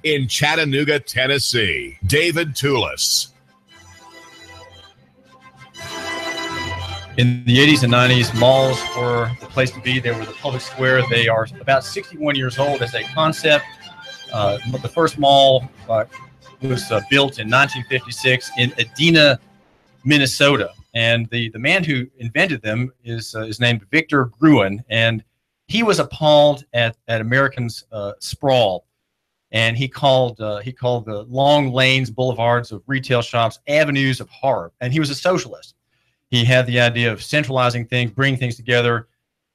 in Chattanooga, Tennessee, David Tulis. In the 80s and 90s, malls were the place to be. They were the public square. They are about 61 years old as a concept. The first mall was built in 1956 in Edina, Minnesota. And the man who invented them is named Victor Gruen. And he was appalled at Americans' sprawl. And he called the long lanes, boulevards of retail shops, avenues of horror. And he was a socialist. He had the idea of centralizing things, bringing things together.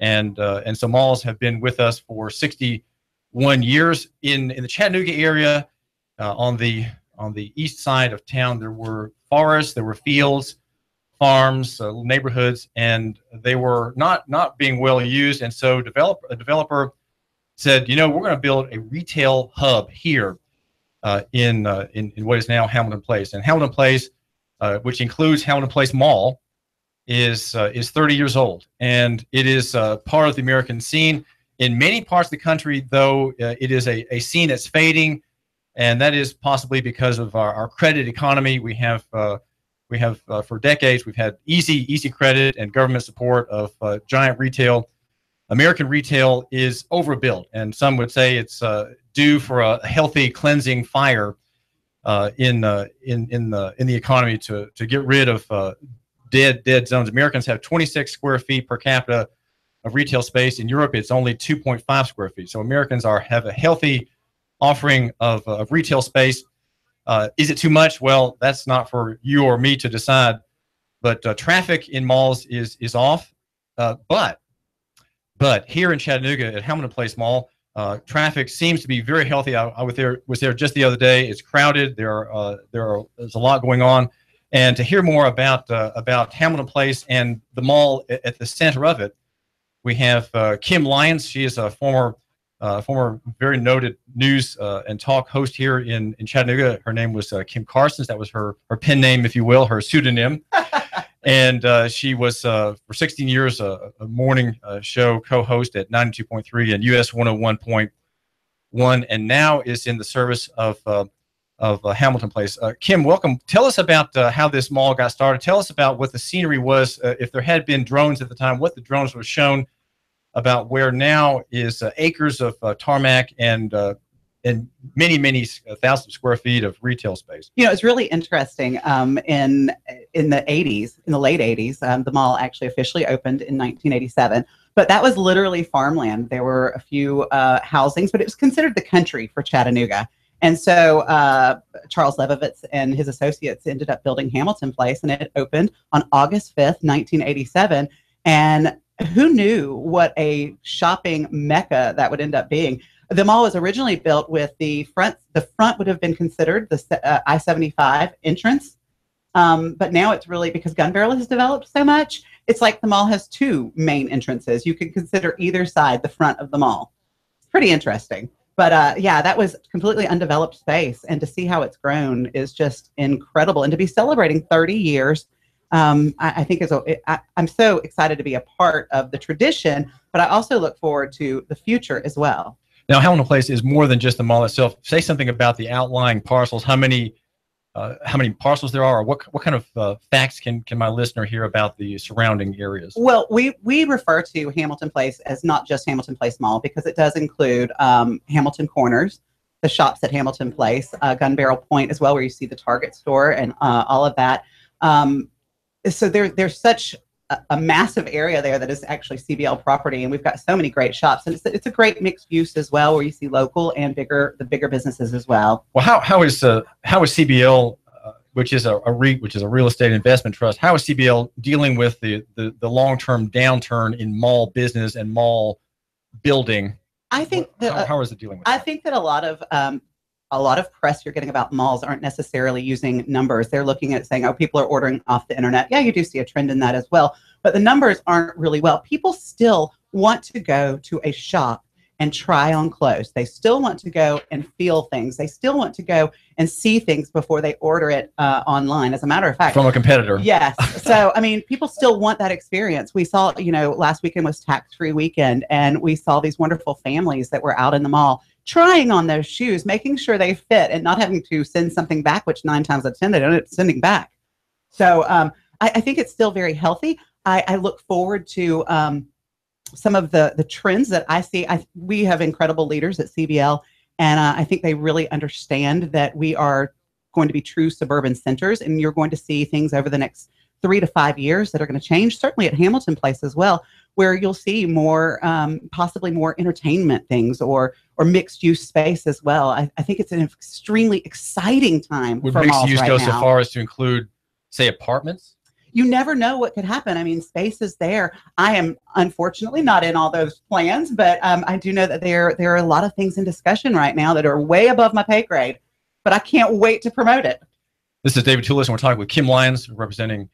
And so malls have been with us for 61 years. In the Chattanooga area, on the east side of town, there were forests, there were fields, farms, neighborhoods, and they were not being well used. And so a developer said, we're going to build a retail hub here in what is now Hamilton Place. And Hamilton Place, which includes Hamilton Place Mall, is 30 years old, and it is part of the American scene. In many parts of the country, though, it is a scene that's fading, and that is possibly because of our credit economy. We have for decades we've had easy credit and government support of giant retail. American retail is overbuilt, and some would say it's due for a healthy cleansing fire in the economy to get rid of dead zones. Americans have 26 square feet per capita of retail space. In Europe, it's only 2.5 square feet. So Americans have a healthy offering of retail space. Is it too much? Well, that's not for you or me to decide. But traffic in malls is off. But here in Chattanooga at Hamilton Place Mall, traffic seems to be very healthy. I was there just the other day. It's crowded. There's a lot going on. And to hear more about Hamilton Place and the mall at the center of it, we have Kim Lyons. She is a former very noted news and talk host here in Chattanooga. Her name was Kim Carsons. That was her pen name, if you will, her pseudonym. And she was for 16 years a morning show co-host at 92.3 and US 101.1, and now is in the service of Hamilton Place. Kim, welcome. Tell us about how this mall got started. Tell us about what the scenery was, if there had been drones at the time, what the drones were shown, about where now is acres of tarmac and many thousand square feet of retail space. It's really interesting. In the 80s, in the late 80s, the mall actually officially opened in 1987. But that was literally farmland. There were a few housings, but it was considered the country for Chattanooga. And so Charles Levovitz and his associates ended up building Hamilton Place, and it opened on August 5th, 1987. And who knew what a shopping mecca that would end up being? The mall was originally built with the front would have been considered the I-75 entrance. But now it's really, because Gun Barrel has developed so much, it's like the mall has two main entrances. You can consider either side the front of the mall. It's pretty interesting. But yeah, that was completely undeveloped space. And to see how it's grown is just incredible. And to be celebrating 30 years, I think I'm so excited to be a part of the tradition, but I also look forward to the future as well. Now, Hamilton Place is more than just the mall itself. Say something about the outlying parcels. How many parcels there are, or what kind of facts can my listener hear about the surrounding areas? Well, we refer to Hamilton Place as not just Hamilton Place Mall, because it does include Hamilton Corners, the shops at Hamilton Place, Gun Barrel Point as well, where you see the Target store and all of that. So there's such a massive area there that is actually CBL property, and we've got so many great shops, and it's a great mixed use as well, where you see local and the bigger businesses as well. Well, how is CBL, which is a REIT, which is a real estate investment trust, how is CBL dealing with the long-term downturn in mall business and mall building? I think that how is it dealing with that? I think that a lot of press you're getting about malls aren't necessarily using numbers. They're looking at saying, oh, people are ordering off the internet. Yeah, you do see a trend in that as well. But the numbers aren't really well. People still want to go to a shop and try on clothes. They still want to go and feel things. They still want to go and see things before they order it online. As a matter of fact, from a competitor. Yes. So, I mean, people still want that experience. We saw, last weekend was tax-free weekend, and we saw these wonderful families that were out in the mall trying on those shoes, making sure they fit, and not having to send something back, which 9 times out of 10 they don't end up sending back. So I think it's still very healthy. I look forward to some of the trends that I see. We have incredible leaders at CBL, and I think they really understand that we are going to be true suburban centers, and you're going to see things over the next 3 to 5 years that are going to change, certainly at Hamilton Place as well, where you'll see more, possibly more entertainment things or mixed use space as well. I think it's an extremely exciting time. Would for mixed malls use right go now. so far as to include, say, apartments? You never know what could happen. I mean, space is there. I am unfortunately not in all those plans, but I do know that there are a lot of things in discussion right now that are way above my pay grade, but I can't wait to promote it. This is David Tulis, and we're talking with Kim Lyons, representing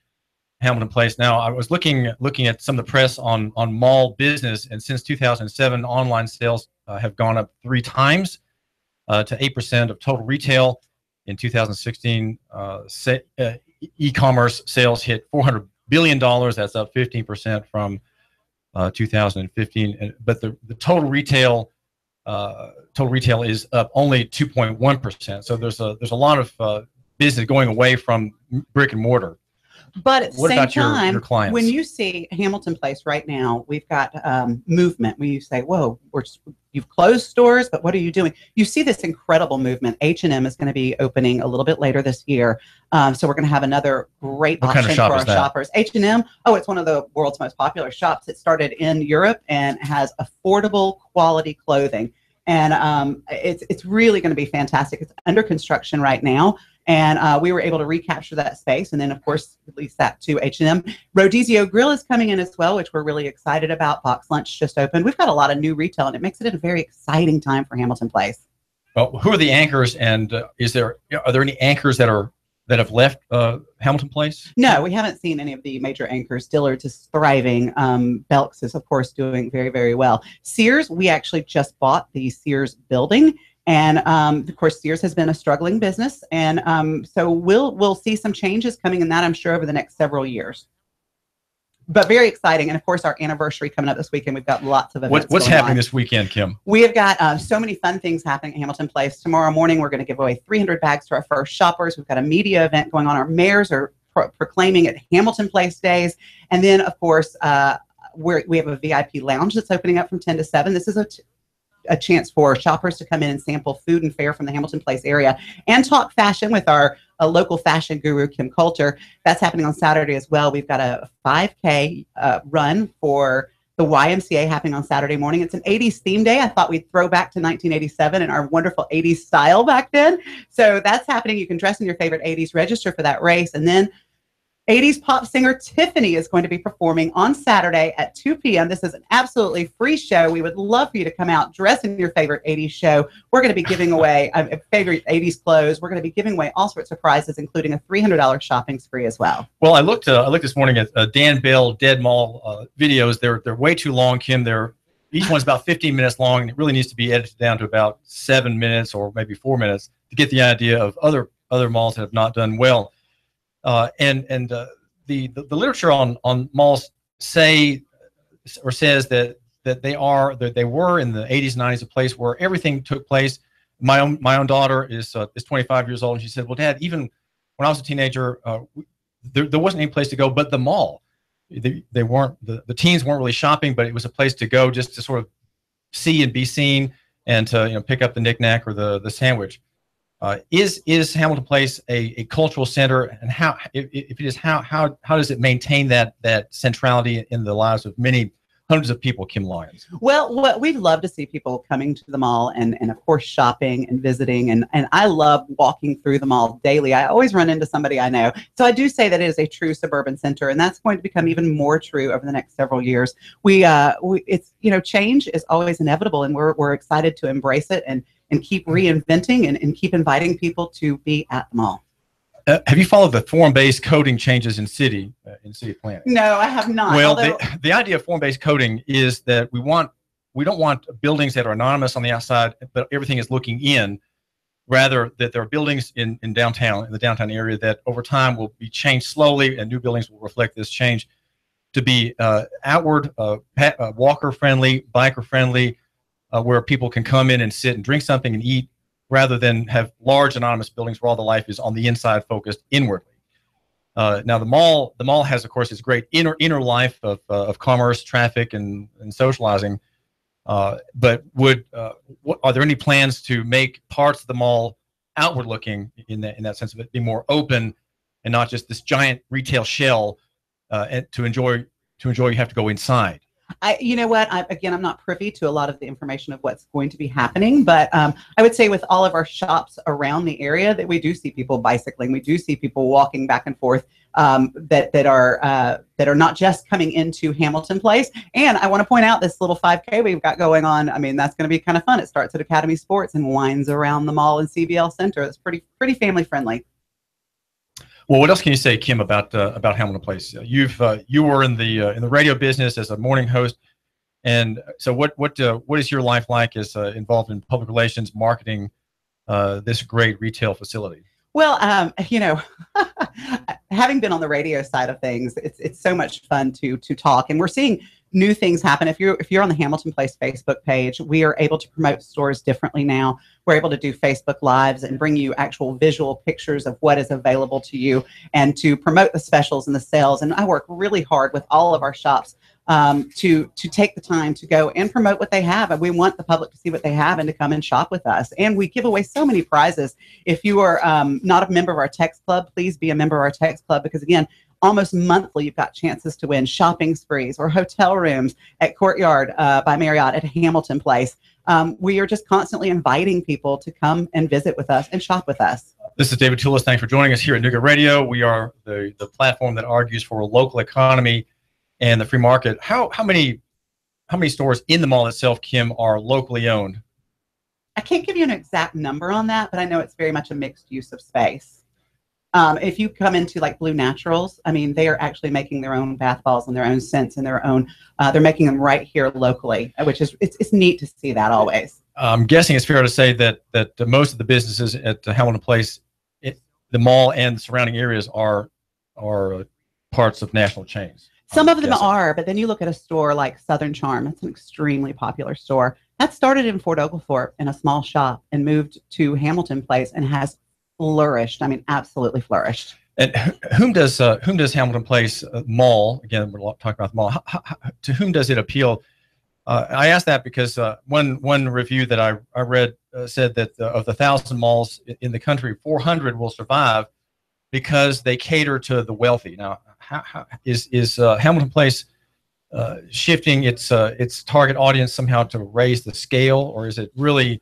Hamilton Place. Now, I was looking at some of the press on mall business, and since 2007, online sales have gone up 3 times to 8% of total retail. In 2016, e-commerce sales hit $400 billion. That's up 15% from 2015. But the total retail is up only 2.1%. So there's a lot of business going away from brick and mortar. But at the What same about time, your clients? when you see Hamilton Place right now, we've got movement where you say, whoa, you've closed stores, but what are you doing? You see this incredible movement. H&M is going to be opening a little bit later this year. So we're going to have another great option for our shoppers. H&M, it's one of the world's most popular shops. It started in Europe and has affordable quality clothing. And it's really going to be fantastic. It's under construction right now. And we were able to recapture that space, and then, of course, release that to H&M. Rodizio Grill is coming in as well, which we're really excited about. Box Lunch just opened. We've got a lot of new retail, and it makes it a very exciting time for Hamilton Place. Well, who are the anchors, and are there any anchors that have left Hamilton Place? No, we haven't seen any of the major anchors. Dillard's is thriving. Belk's is, of course, doing very, very well. Sears, we actually just bought the Sears building. And of course, Sears has been a struggling business, and so we'll see some changes coming in that, I'm sure, over the next several years. But very exciting, and of course, our anniversary coming up this weekend. We've got lots of events. What's happening this weekend, Kim? We have got so many fun things happening at Hamilton Place. Tomorrow morning, we're going to give away 300 bags to our first shoppers. We've got a media event going on. Our mayors are proclaiming it Hamilton Place Days, and then of course, we have a VIP lounge that's opening up from 10 to 7. This is a chance for shoppers to come in and sample food and fare from the Hamilton Place area and talk fashion with our local fashion guru, Kim Coulter. That's happening on Saturday as well. We've got a 5K run for the YMCA happening on Saturday morning. It's an 80s theme day. I thought we'd throw back to 1987 and our wonderful 80s style back then. So that's happening. You can dress in your favorite 80s, register for that race. And then 80s pop singer Tiffany is going to be performing on Saturday at 2 p.m. This is an absolutely free show. We would love for you to come out, dress in your favorite 80s show. We're going to be giving away favorite 80s clothes. We're going to be giving away all sorts of prizes, including a $300 shopping spree as well. Well, I looked this morning at Dan Bell Dead Mall videos. They're way too long, Kim. Each one's about 15 minutes long, and it really needs to be edited down to about 7 minutes or maybe 4 minutes to get the idea of other malls that have not done well. The literature on malls says that they were in the 80s and 90s a place where everything took place. My own daughter is 25 years old, and she said, "Well, Dad, even when I was a teenager, there wasn't any place to go but the mall. The teens weren't really shopping, but it was a place to go just to sort of see and be seen and to pick up the knickknack or the sandwich." Is Hamilton Place a cultural center, and if it is, how does it maintain that centrality in the lives of many hundreds of people, Kim Lyons? Well, we'd love to see people coming to the mall and of course shopping and visiting, and I love walking through the mall daily. I always run into somebody I know. So I do say that it is a true suburban center, and that's going to become even more true over the next several years. It's change is always inevitable, and we're excited to embrace it and keep reinventing and keep inviting people to be at the mall. Have you followed the form-based coding changes in city planning? No, I have not. Well, the idea of form-based coding is that we don't want buildings that are anonymous on the outside, but everything is looking in. Rather, that there are buildings in the downtown area that over time will be changed slowly, and new buildings will reflect this change, to be outward, walker-friendly, biker-friendly, where people can come in and sit and drink something and eat, rather than have large anonymous buildings where all the life is on the inside, focused inwardly. Now the mall has, of course, its great inner life of commerce, traffic, and socializing. But are there any plans to make parts of the mall outward looking in that sense of it, be more open and not just this giant retail shell? And to enjoy, you have to go inside. You know what? I'm not privy to a lot of the information of what's going to be happening, but I would say with all of our shops around the area that we do see people bicycling, we do see people walking back and forth that are not just coming into Hamilton Place. And I want to point out this little 5K we've got going on. I mean, that's going to be kind of fun. It starts at Academy Sports and winds around the mall and CBL Center. It's pretty family friendly. Well, what else can you say, Kim, about Hamilton Place? You were in the radio business as a morning host, and so what is your life like as involved in public relations, marketing this great retail facility? Well, having been on the radio side of things, it's so much fun to talk, and we're seeing new things happen. If you're on the Hamilton Place Facebook page, we are able to promote stores differently now. We're able to do Facebook Lives and bring you actual visual pictures of what is available to you, and to promote the specials and the sales. And I work really hard with all of our shops to take the time to go and promote what they have. And we want the public to see what they have and to come and shop with us. And we give away so many prizes. If you are not a member of our text club, please be a member of our text club, because again, almost monthly, you've got chances to win shopping sprees or hotel rooms at Courtyard by Marriott at Hamilton Place. We are just constantly inviting people to come and visit with us and shop with us. This is David Tulis. Thanks for joining us here at Nooga Radio. We are the platform that argues for a local economy and the free market. How many stores in the mall itself, Kim, are locally owned? I can't give you an exact number on that, but I know it's very much a mixed use of space. If you come into like Blue Naturals, I mean, they are actually making their own bath balls and their own scents and their own, they're making them right here locally, which is, it's neat to see that always. I'm guessing it's fair to say that most of the businesses at Hamilton Place, the mall and the surrounding areas are parts of national chains. Some of them are, but then you look at a store like Southern Charm. That's an extremely popular store. That started in Fort Oglethorpe in a small shop and moved to Hamilton Place and has flourished. I mean, absolutely flourished. And whom does Hamilton Place Mall, again, we're talking about the mall, to whom does it appeal? I asked that because one review that I read said that of the 1,000 malls in the country, 400 will survive because they cater to the wealthy. Now, how is Hamilton Place shifting its target audience somehow to raise the scale, or is it really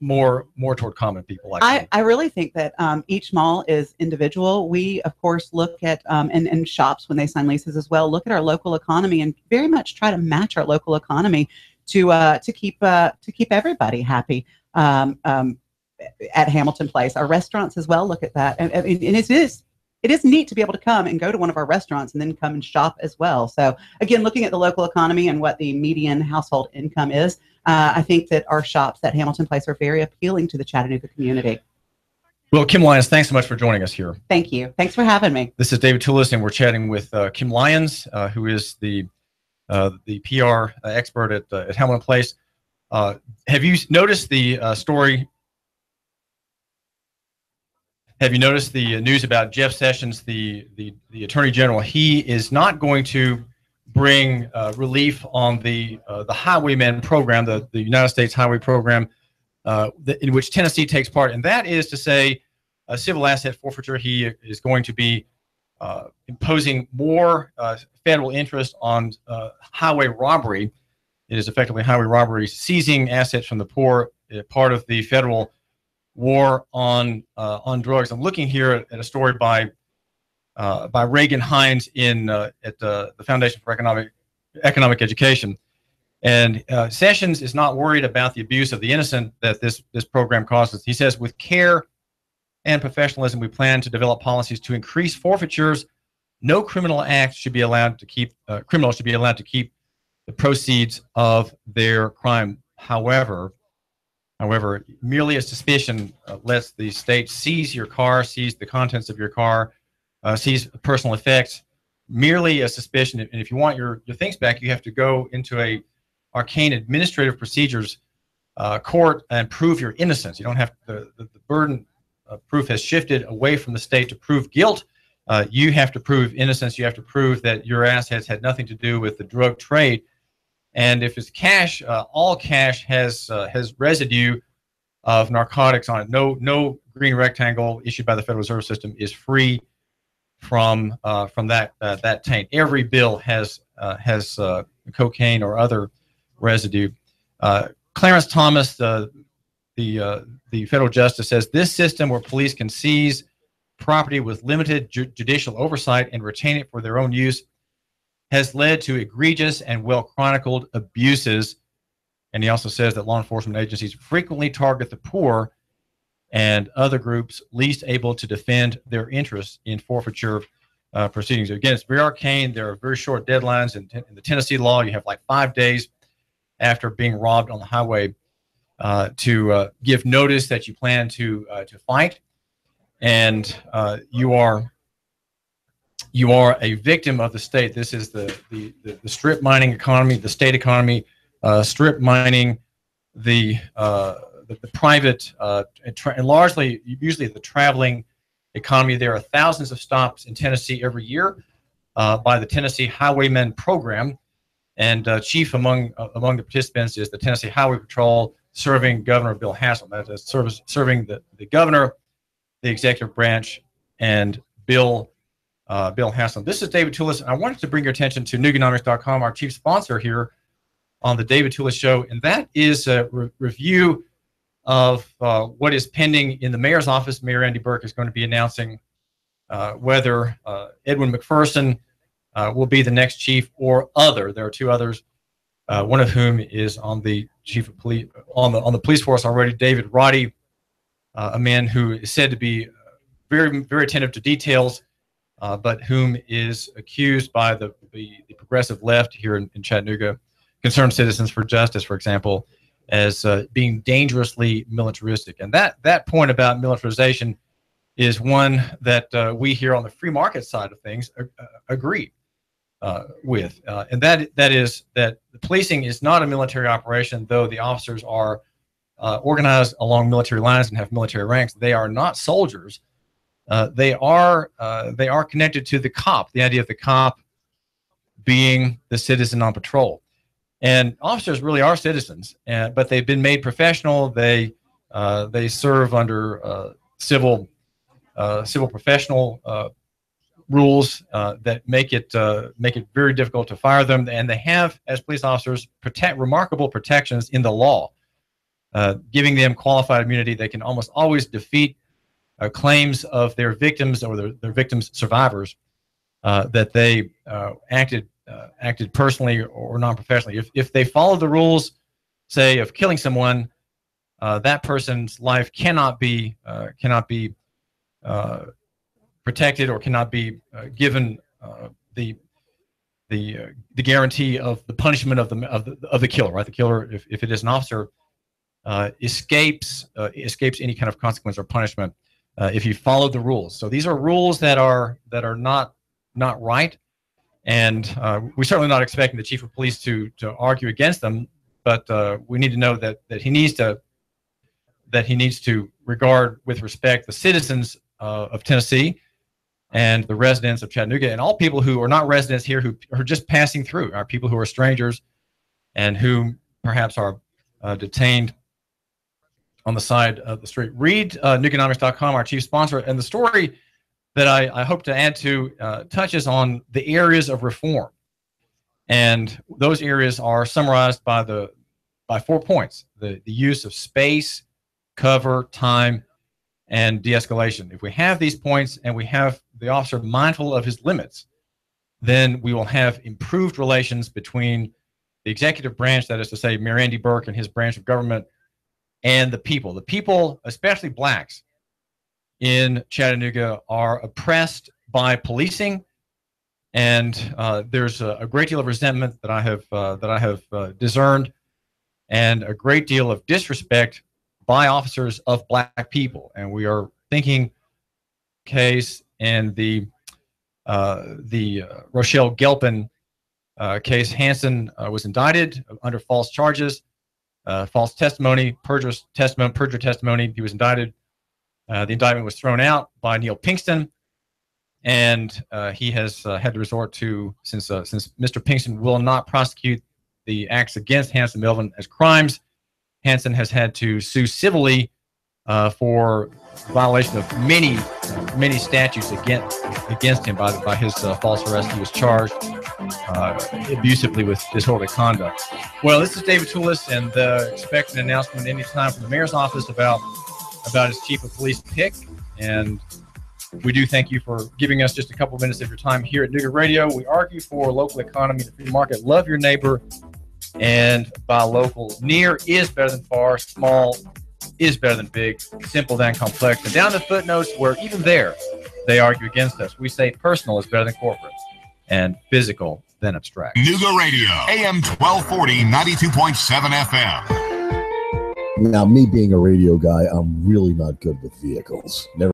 more toward common people like me? I really think that each mall is individual. We, of course, look at and shops when they sign leases as well, look at our local economy and very much try to match our local economy to keep everybody happy at Hamilton Place. Our restaurants as well look at that, and it is neat to be able to come and go to one of our restaurants and then come and shop as well. So again, looking at the local economy and what the median household income is, I think that our shops at Hamilton Place are very appealing to the Chattanooga community. Well, Kim Lyons, thanks so much for joining us here. Thank you. Thanks for having me. This is David Tulis, and we're chatting with Kim Lyons, who is the PR expert at Hamilton Place. Have you noticed the story? Have you noticed the news about Jeff Sessions, the Attorney General? He is not going to bring relief on the Highwayman program, the United States Highway Program, in which Tennessee takes part. And that is to say, a civil asset forfeiture. He is going to be imposing more federal interest on highway robbery. It is effectively highway robbery, seizing assets from the poor, part of the federal war on drugs. I'm looking here at a story by Reagan Hines at the Foundation for Economic Education, and Sessions is not worried about the abuse of the innocent that this program causes. He says, with care and professionalism, we plan to develop policies to increase forfeitures. No criminal act should be allowed to keep criminals should be allowed to keep the proceeds of their crime. However, merely a suspicion lets the state seize your car, seize the contents of your car, seize personal effects. Merely a suspicion, and if you want your things back, you have to go into a arcane administrative procedures court and prove your innocence. You don't have the burden of proof has shifted away from the state to prove guilt. You have to prove innocence. You have to prove that your assets had nothing to do with the drug trade. And if it's cash, all cash has residue of narcotics on it. No green rectangle issued by the Federal Reserve System is free from that taint. Every bill has cocaine or other residue. Clarence Thomas, the federal justice, says this system where police can seize property with limited judicial oversight and retain it for their own use has led to egregious and well-chronicled abuses. And he also says that law enforcement agencies frequently target the poor and other groups least able to defend their interests in forfeiture proceedings. Again, it's very arcane. There are very short deadlines. In the Tennessee law, you have like 5 days after being robbed on the highway to give notice that you plan to fight, and you are a victim of the state. This is the strip mining economy, the state economy, strip mining the private and largely usually the traveling economy. There are thousands of stops in Tennessee every year by the Tennessee Highwaymen program, and chief among the participants is the Tennessee Highway Patrol, serving Governor Bill Haslam. That is serving the governor, the executive branch, and Bill Haslam. This is David Tulis, and I wanted to bring your attention to Nooganomics.com, our chief sponsor here on the David Tulis Show, and that is a review of what is pending in the mayor's office. Mayor Andy Burke is going to be announcing whether Edwin McPherson will be the next chief or other. There are two others, one of whom is on the chief of police on the police force already, David Roddy, a man who is said to be very, very attentive to details, but whom is accused by the progressive left here in Chattanooga, Concerned Citizens for Justice, for example, as being dangerously militaristic. And that point about militarization is one that we here on the free market side of things agree with. And that is that the policing is not a military operation, though the officers are organized along military lines and have military ranks. They are not soldiers. They are connected to the cop, the idea of the cop being the citizen on patrol. And officers really are citizens, but they've been made professional. They serve under civil professional rules that make it very difficult to fire them. And they have, as police officers, remarkable protections in the law, giving them qualified immunity. They can almost always defeat claims of their victims or their victims' survivors that they acted personally or non-professionally. If they follow the rules, say, of killing someone, that person's life cannot be protected or cannot be given the guarantee of the punishment of the killer. Right, the killer, if it is an officer, escapes any kind of consequence or punishment if you follow the rules. So these are rules that are not right. And we're certainly not expecting the chief of police to argue against them, but we need to know that he needs to regard with respect the citizens of Tennessee and the residents of Chattanooga and all people who are not residents here who are just passing through, are people who are strangers and who perhaps are detained on the side of the street. Read Nooganomics.com, our chief sponsor, and the story that I hope to add to touches on the areas of reform. And those areas are summarized by 4 points: the use of space, cover, time, and de-escalation. If we have these points and we have the officer mindful of his limits, then we will have improved relations between the executive branch, that is to say, Mayor Andy Burke and his branch of government, and the people. The people, especially blacks, in Chattanooga are oppressed by policing, and there's a great deal of resentment that I have discerned, and a great deal of disrespect by officers of black people. And we are thinking case and the Rochelle Gelpin case, Hansen was indicted under false charges, false testimony, perjured testimony. He was indicted. The indictment was thrown out by Neil Pinkston, and he has had to resort to, since Mr. Pinkston will not prosecute the acts against Hansen Melvin as crimes, Hansen has had to sue civilly for violation of many statutes against him by his false arrest. He was charged abusively with disorderly conduct. Well, this is David Tulis, and expect an announcement anytime from the mayor's office about his chief of police pick. And we do thank you for giving us just a couple of minutes of your time here at Nooga Radio. We argue for local economy, the free market, love your neighbor, and buy local. Near is better than far, small is better than big, simple than complex. And down the footnotes, where even there they argue against us, we say personal is better than corporate and physical than abstract. Nooga Radio, AM 1240, 92.7 FM. Now, me being a radio guy, I'm really not good with vehicles. Never